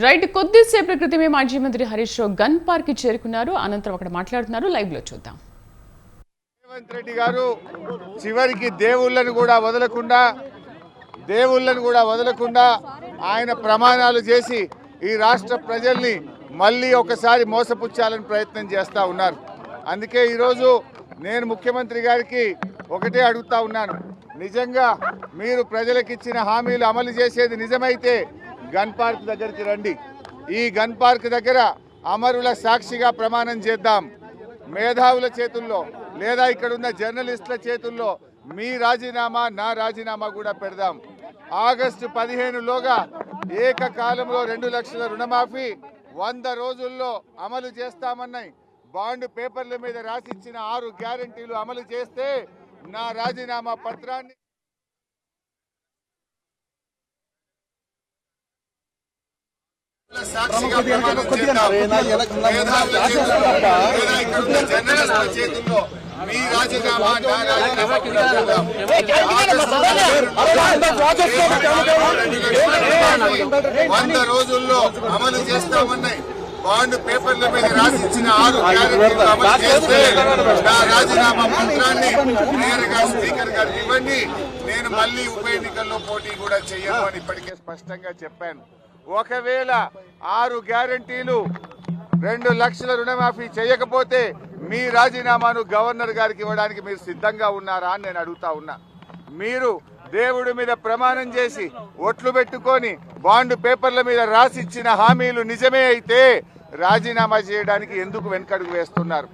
Right కొద్దిసేపటి క్రితమే మాజీ మంత్రి హరీష్ రావు గన్ పార్క్ కి చేరుకున్నారు. అనంతరం అక్కడ మాట్లాడుతున్నారు. లైవ్ లో చూద్దాం. రేవంత్ రెడ్డి గారు చివరికి దేవుళ్ళను కూడా వదలకుండా ఆయన ప్రమాణాలు చేసి ఈ రాష్ట్ర ప్రజల్ని మళ్ళీ ఒకసారి మోసపుచ్చాలని ప్రయత్నం చేస్తూ ఉన్నారు. అందుకే ఈరోజు నేను ముఖ్యమంత్రి గారికి ఒకటే అడుగుతా ఉన్నాను. నిజంగా మీరు ప్రజలకు ఇచ్చిన హామీలు అమలు చేసేది నిజమైతే గన్ పార్క్ దగ్గరికి రండి. ఈ గన్ పార్క్ దగ్గర అమరుల సాక్షిగా ప్రమాణం చేద్దాం. మేధావుల చేతుల్లో లేదా ఇక్కడ ఉన్న జర్నలిస్టుల చేతుల్లో మీ రాజీనామా నా రాజీనామా కూడా పెడదాం. ఆగస్టు 15లోగా ఏకకాలంలో 2 లక్షల రుణమాఫీ 100 రోజుల్లో అమలు చేస్తామన్నాయి. బాండ్ పేపర్ల మీద రాసిచ్చిన 6 గ్యారంటీలు అమలు చేస్తే నా రాజీనామా పత్రాన్ని సాక్షిగా ప్రమాణం చేద్దాం. చేతుల్లో మీ రాజీనామా నా రాజీనామా 100 రోజుల్లో అమలు చేస్తామన్నాయి. బాండ్ పేపర్ల మీద రాసిచ్చిన 6 గ్యారెంటీలు అమలు చేస్తే నా రాజీనామా పత్రాన్ని నేరుగా స్పీకర్ గారికి ఇవ్వండి. నేను మళ్ళీ ఉప ఎన్నికల్లో పోటీ కూడా చేయను అని ఇప్పటికే స్పష్టంగా చెప్పాను. ఒకవేళ 6 గ్యారెంటీలు 2 లక్షల రుణమాఫీ చేయకపోతే మీ రాజీనామాను గవర్నర్ గారికి ఇవ్వడానికి మీరు సిద్ధంగా ఉన్నారా అని నేను అడుగుతా ఉన్నా. మీరు దేవుడి మీద ప్రమాణం చేసి ఒట్లు పెట్టుకొని బాండ్ పేపర్ల మీద రాసిచ్చిన హామీలు నిజమే అయితే రాజీనామా చేయడానికి ఎందుకు వెనకడుగు వేస్తున్నారు?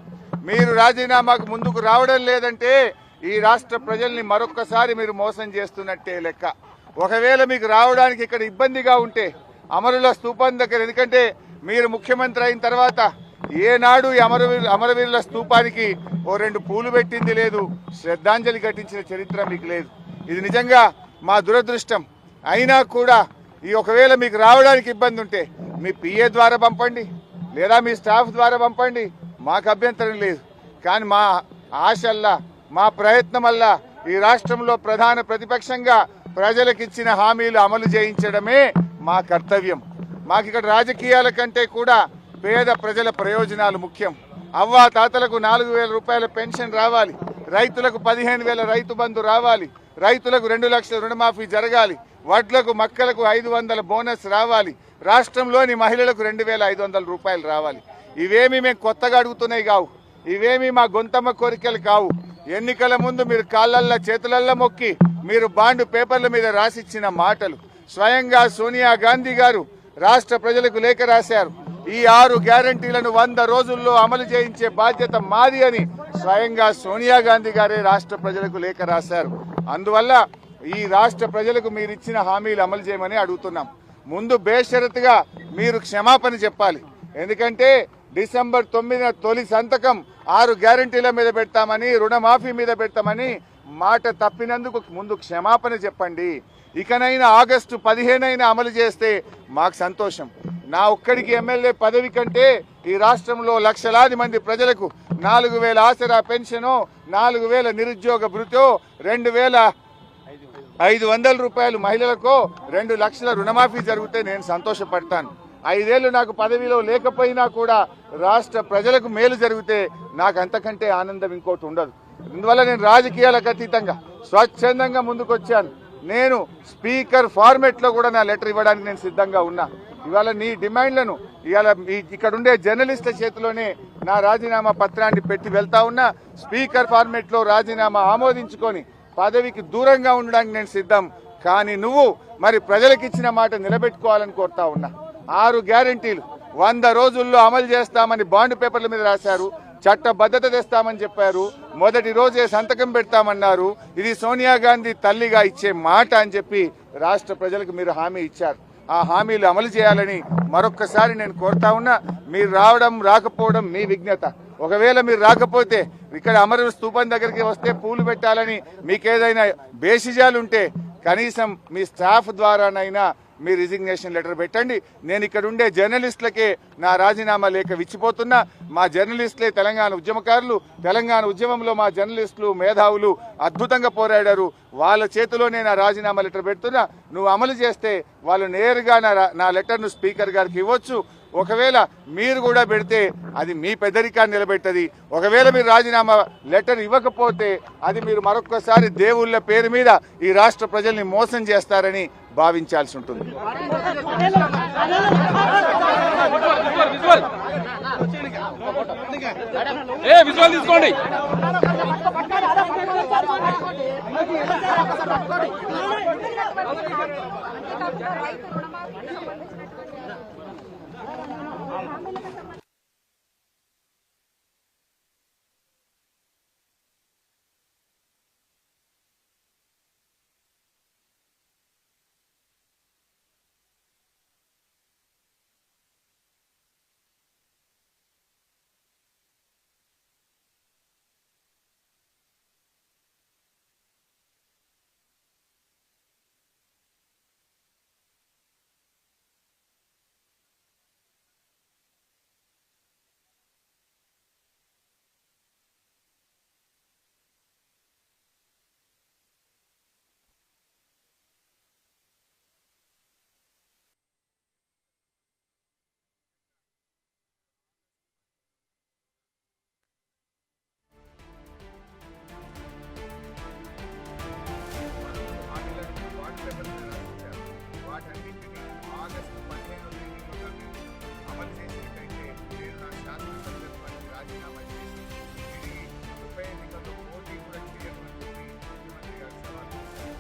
మీరు రాజీనామాకు ముందుకు రావడం లేదంటే ఈ రాష్ట్ర ప్రజల్ని మరొక్కసారి మీరు మోసం చేస్తున్నట్టే లెక్క. ఒకవేళ మీకు రావడానికి ఇక్కడ ఇబ్బందిగా ఉంటే అమరుల స్తూపం దగ్గర, ఎందుకంటే మీరు ముఖ్యమంత్రి అయిన తర్వాత ఏనాడు ఈ అమరవీరుల స్తూపానికి 2 పూలు పెట్టింది లేదు, శ్రద్ధాంజలి ఘటించిన చరిత్ర మీకు లేదు. ఇది నిజంగా మా దురదృష్టం. అయినా కూడా ఈ ఒకవేళ మీకు రావడానికి ఇబ్బంది ఉంటే మీ పిఏ ద్వారా పంపండి, లేదా మీ స్టాఫ్ ద్వారా పంపండి, మాకు అభ్యంతరం లేదు. కానీ మా ఆశల్లా మా ప్రయత్నం వల్ల ఈ రాష్ట్రంలో ప్రధాన ప్రతిపక్షంగా ప్రజలకు ఇచ్చిన హామీలు అమలు చేయించడమే మా కర్తవ్యం. మాకు ఇక్కడ రాజకీయాల కంటే కూడా పేద ప్రజల ప్రయోజనాలు ముఖ్యం. అవ్వా తాతలకు 4,000 రూపాయల పెన్షన్ రావాలి, రైతులకు 15,000 రైతు బంధు రావాలి, రైతులకు 2 లక్షల రుణమాఫీ జరగాలి, వడ్లకు మక్కలకు 500 బోనస్ రావాలి, రాష్ట్రంలోని మహిళలకు 2,500 రూపాయలు రావాలి. ఇవేమి మేము కొత్తగా అడుగుతున్నాయి కావు, ఇవేమి మా గొంతమ్మ కోరికలు కావు. ఎన్నికల ముందు మీరు కాళ్ళల్లా చేతులల్లా మొక్కి మీరు బాండ్ పేపర్ల మీద రాసిచ్చిన మాటలు. స్వయంగా సోనియా గాంధీ గారు రాష్ట్ర ప్రజలకు లేఖ రాశారు. ఈ 6 గ్యారంటీలను 100 రోజుల్లో అమలు చేయించే బాధ్యత మాది అని స్వయంగా సోనియా గాంధీ గారే రాష్ట్ర ప్రజలకు లేఖ రాశారు. అందువల్ల ఈ రాష్ట్ర ప్రజలకు మీరు ఇచ్చిన హామీలు అమలు చేయమని అడుగుతున్నాం. ముందు బేషరతుగా మీరు క్షమాపణ చెప్పాలి. ఎందుకంటే డిసెంబర్ 9న తొలి సంతకం 6 గ్యారంటీల మీద పెడతామని, రుణమాఫీ మీద పెడతామని మాట తప్పినందుకు ముందు క్షమాపణ చెప్పండి. ఇకనైనా ఆగస్టు 15 అమలు చేస్తే మాకు సంతోషం. నా ఒక్కడికి ఎమ్మెల్యే పదవి కంటే ఈ రాష్ట్రంలో లక్షలాది మంది ప్రజలకు 4,000 ఆసరా పెన్షను, 4,000 నిరుద్యోగ భృతో, 2,500 రూపాయలు మహిళలకు, 2 లక్షల రుణమాఫీ జరిగితే నేను సంతోషపడతాను. 5 ఏళ్లు నాకు పదవిలో లేకపోయినా కూడా రాష్ట్ర ప్రజలకు మేలు జరిగితే నాకు అంతకంటే ఆనందం ఇంకోటి ఉండదు. అందువల్ల నేను రాజకీయాలకు అతీతంగా స్వచ్ఛందంగా ముందుకొచ్చాను. నేను స్పీకర్ ఫార్మెట్లో కూడా నా లెటర్ ఇవ్వడానికి నేను సిద్ధంగా ఉన్నా. ఇవాళ నీ డిమాండ్లను ఇవాళ ఇక్కడ ఉండే జర్నలిస్టుల చేతిలోనే నా రాజీనామా పత్రాన్ని పెట్టి వెళ్తా ఉన్నా. స్పీకర్ ఫార్మెట్లో రాజీనామా ఆమోదించుకొని పదవికి దూరంగా ఉండడానికి నేను సిద్ధం. కానీ నువ్వు మరి ప్రజలకు ఇచ్చిన మాట నిలబెట్టుకోవాలని కోరుతా ఉన్నా. 6 గ్యారంటీలు 100 రోజుల్లో అమలు చేస్తామని బాండ్ పేపర్ల మీద రాశారు. చట్టబద్ధత తెస్తామని చెప్పారు. మొదటి రోజే సంతకం పెడతామన్నారు. ఇది సోనియా గాంధీ తల్లిగా ఇచ్చే మాట అని చెప్పి రాష్ట్ర ప్రజలకు మీరు హామీ ఇచ్చారు. ఆ హామీలు అమలు చేయాలని మరొక్కసారి నేను కోరుతా ఉన్నా. మీరు రావడం రాకపోవడం మీ విజ్ఞత. ఒకవేళ మీరు రాకపోతే ఇక్కడ అమరవీరుల స్తూపం దగ్గరికి వస్తే పూలు పెట్టాలని మీకేదైనా బేసిజాలుంటే కనీసం మీ స్టాఫ్ ద్వారానైనా మీ రిజిగ్నేషన్ లెటర్ పెట్టండి. నేను ఇక్కడ ఉండే జర్నలిస్టులకే నా రాజీనామా లేఖ ఇచ్చిపోతున్నా. మా జర్నలిస్టులే తెలంగాణ ఉద్యమకారులు. తెలంగాణ ఉద్యమంలో మా జర్నలిస్టులు మేధావులు అద్భుతంగా పోరాడారు. వాళ్ళ చేతిలోనే నా రాజీనామా లెటర్ పెడుతున్నా. నువ్వు అమలు చేస్తే వాళ్ళు నేరుగా నా లెటర్ను స్పీకర్ గారికి ఇవ్వచ్చు. ఒకవేళ మీరు కూడా పెడితే అది మీ పెద్దరికాన్ని నిలబెట్టది. ఒకవేళ మీరు రాజీనామా లెటర్ ఇవ్వకపోతే అది మీరు మరొకసారి దేవుళ్ళ పేరు మీద ఈ రాష్ట్ర ప్రజల్ని మోసం చేస్తారని భావించాల్సి ఉంటుంది. తీసుకోండి. వాటన్నింటినీ ఆగస్టు 15వ తేదీలోగా మీరు అమలు చేసినట్టయితే నేను నా శాసనసభ్యత్వానికి రాజీనామా చేసి తిరిగి ఉప ఎన్నికల్లో పోటీ కూడా చేయమని చెప్పి ముఖ్యమంత్రి గారు సవాల్ చేశారు.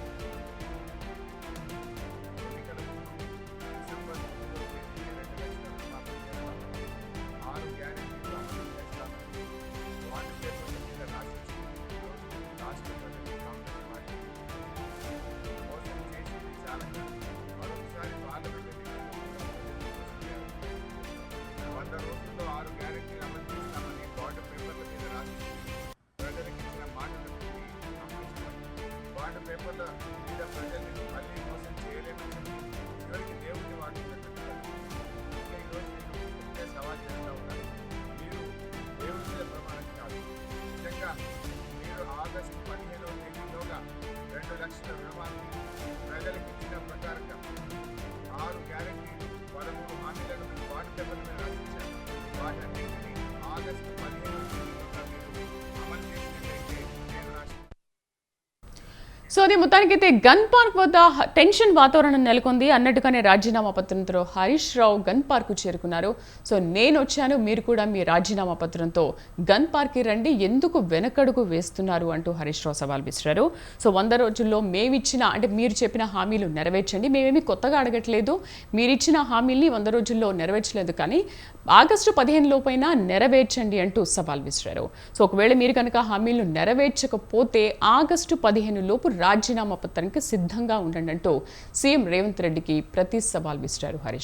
ఎన్నికల ముందు డిసెంబర్ 9వ తేదీ 2 లక్షల రుణమాఫీ చేస్తామని, 6 గ్యారెంటీలు అమలు చేస్తామని వాటి పేపర్ల మీద రాసిచ్చి రాష్ట్ర ప్రజలు కాంగ్రెస్ పార్టీ మోసం చేసింది చాలక మరొకసారి పార్లమెంట్ ఎన్నికల్లో కూడా 100 రోజుల్లో 6 గ్యారెంటీలు అమలు చేస్తామని బాండ్ పేపర్ల మీద రాసి ప్రజలకు ఇచ్చిన మాటలు బాండ్ పేపర్ల మీద ప్రజల్ని మళ్ళీ మోసం చేయలేమని చెప్పి చివరికి దేవుడిని వాడుతున్నట్టు ఇంకా ఈరోజు నేను ఒకటే సవాల్ చేస్తూ ఉన్నాను. మీరు దేవుడి మీద ప్రమాణం కాదు. నిజంగా మీరు ఆగస్టు 15వ తేదీలోగా 2 లక్షల రుణమాఫీ ప్రజలకు ఇచ్చిన ప్రకారంగా 6 గ్యారెంటీలు 13 హామీలను మీరు బాండ్ పేపర్ల మీద రాసిచ్చారు. వాటన్నింటినీ ఆగస్టు 15వ తేదీలోగా మీరు అమలు చేసినట్లయితే నేను రాష్ట్ర సో అది మొత్తానికైతే గన్ పార్క్ వద్ద టెన్షన్ వాతావరణం నెలకొంది. అన్నట్టుగానే రాజీనామా పత్రంతో హరీష్ రావు గన్ పార్క్ చేరుకున్నారు. సో నేను వచ్చాను, మీరు కూడా మీ రాజీనామా పత్రంతో గన్ పార్క్కి రండి, ఎందుకు వెనకడుగు వేస్తున్నారు అంటూ హరీష్ రావు సవాల్ విసిరారు. సో 100 రోజుల్లో మేమిచ్చిన అంటే మీరు చెప్పిన హామీలు నెరవేర్చండి, మేమేమి కొత్తగా అడగట్లేదు, మీరిచ్చిన హామీల్ని 100 రోజుల్లో నెరవేర్చలేదు, కానీ ఆగస్టు 15 లోపైనా నెరవేర్చండి అంటూ సవాల్ విసిరారు. సో ఒకవేళ మీరు కనుక హామీలు నెరవేర్చకపోతే ఆగస్టు 15 లోపు రాజీనామా పత్రానికి సిద్ధంగా ఉండండి అంటూ సీఎం రేవంత్ రెడ్డికి ప్రతి సవాల్ విసిరారు హరీష్.